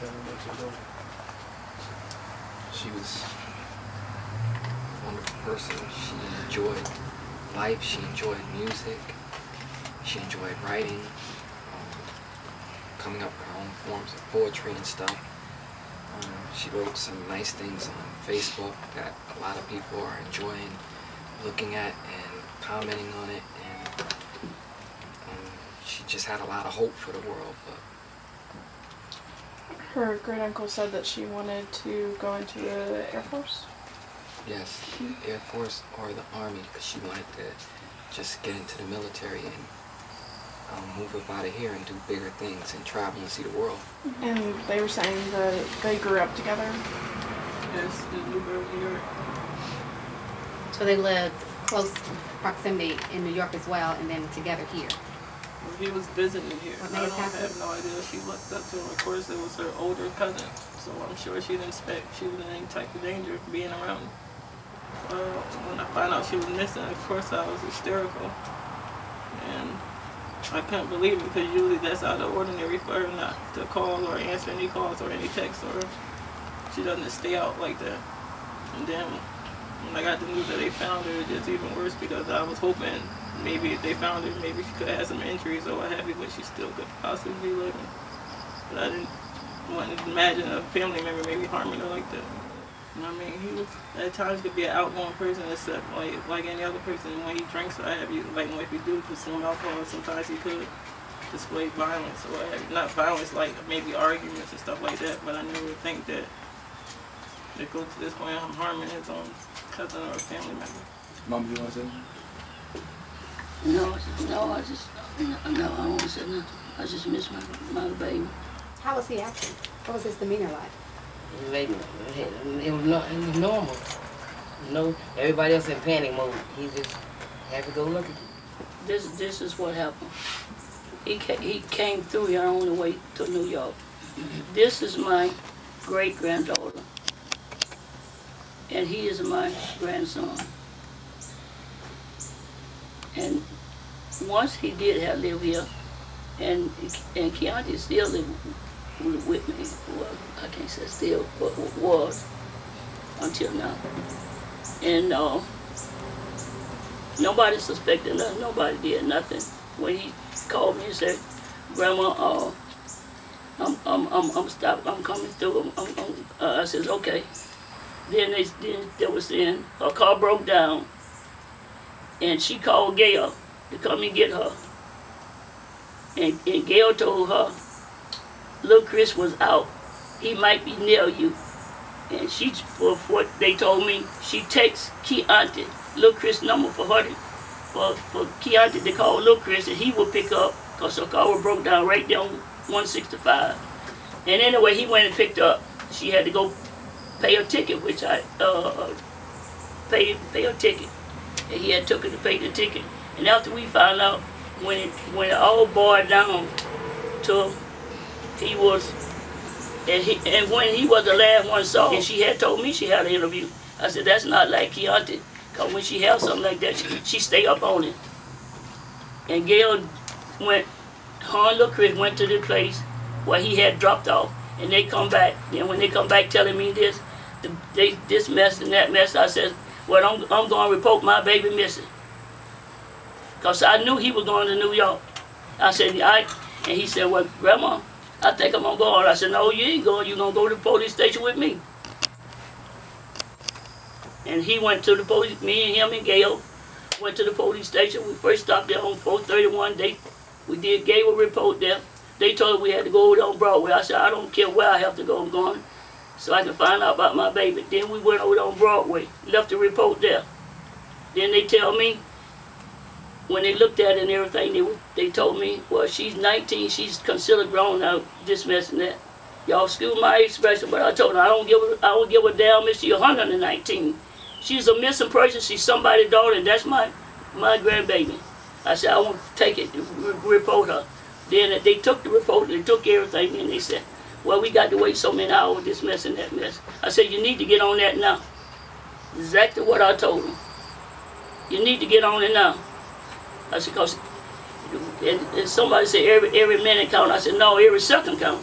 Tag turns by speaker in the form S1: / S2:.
S1: Tell me what you're doing.
S2: She was a wonderful person. She enjoyed life. She enjoyed music. She enjoyed writing, coming up with her own forms of poetry and stuff. She wrote some nice things on Facebook that a lot of people are enjoying looking at and commenting on it, and she just had a lot of hope for the world. But
S3: her great uncle said that she wanted to go into the Air Force?
S2: Yes, the Air Force or the Army, because she wanted to just get into the military and move up out of here and do bigger things and travel and see the world.
S3: And they were saying that they grew up together?
S4: Yes, they grew up in New York.
S5: So they lived close proximity in New York as well, and then together here.
S4: Well, he was visiting here. I have no idea if she looked up to him. Of course, it was her older cousin, so I'm sure she didn't expect she was in any type of danger being around him. When I found out she was missing, of course I was hysterical. And I couldn't believe it, because usually that's out of the ordinary for her not to call or answer any calls or any texts, or she doesn't stay out like that. And then when I got the news that they found her, it's even worse, because I was hoping maybe if they found her, maybe she could have some injuries or what have you, but she still could possibly be living. But I didn't want to imagine a family member maybe harming her like that. You know what I mean? He was, at times, could be an outgoing person, except like any other person. When he drinks or have you, like if he do consume alcohol, sometimes he could display violence or what have you. Not violence like maybe arguments and stuff like that, but I never would think that it goes to this point of harming his own cousin or a family member.
S1: Mom, you want to say anything?
S6: No, I don't want to say nothing. I just miss my baby.
S5: How was he acting? What was his demeanor like?
S7: It was normal. You know, everybody else in panic mode. He just happy-go-lucky.
S6: This is what happened. He came through here on the way to New York. This is my great-granddaughter, and he is my grandson. And once he did have lived here, and Keonte still lived with me. Well, I can't say still, but was until now. And nobody suspected nothing. Nobody did nothing. When he called me and said, "Grandma, I'm coming through. I said, okay. Then her car broke down, and she called Gail to come and get her. And Gail told her, little Chris was out. He might be near you. And she, for what they told me, she texts Keonte, little Chris number for Keonte to call little Chris, and he would pick up, because her car was broke down right there on 165. And anyway, he went and picked her up. She had to go pay her ticket, which I pay her ticket. And he had took her to pay the ticket. And after we found out, when it all boiled down to he was, and when he was the last one saw, and she had told me she had an interview. I said, that's not like Keonte, because when she has something like that, she stay up on it. And Gail went, her and little Chris went to the place where he had dropped off, and they come back. And when they come back telling me this mess and that mess, I said, well, I'm going to report my baby missing. Because I knew he was going to New York. I said, and he said, well, Grandma, I think I'm going to go on. I said, no, you ain't going. You're going to go to the police station with me. And he went to the police, me and him and Gail went to the police station. We first stopped there on 431. We gave a report there. They told us we had to go over there on Broadway. I said, I don't care where I have to go, I'm going, so I can find out about my baby. Then we went over there on Broadway, left the report there. Then they tell me, when they looked at it and everything, they told me, well, she's 19, she's considered grown now, this mess and that. Y'all excuse my expression, but I told her I don't give a damn if she's 119. She's a missing person, she's somebody's daughter, and that's my grandbaby. I said, I want to take it, report her. Then they took the report, they took everything, and they said, well, we got to wait so many hours, this mess and that mess. I said, you need to get on that now. Exactly what I told them. You need to get on it now. I said, because and somebody said every minute count. I said, no, every second count.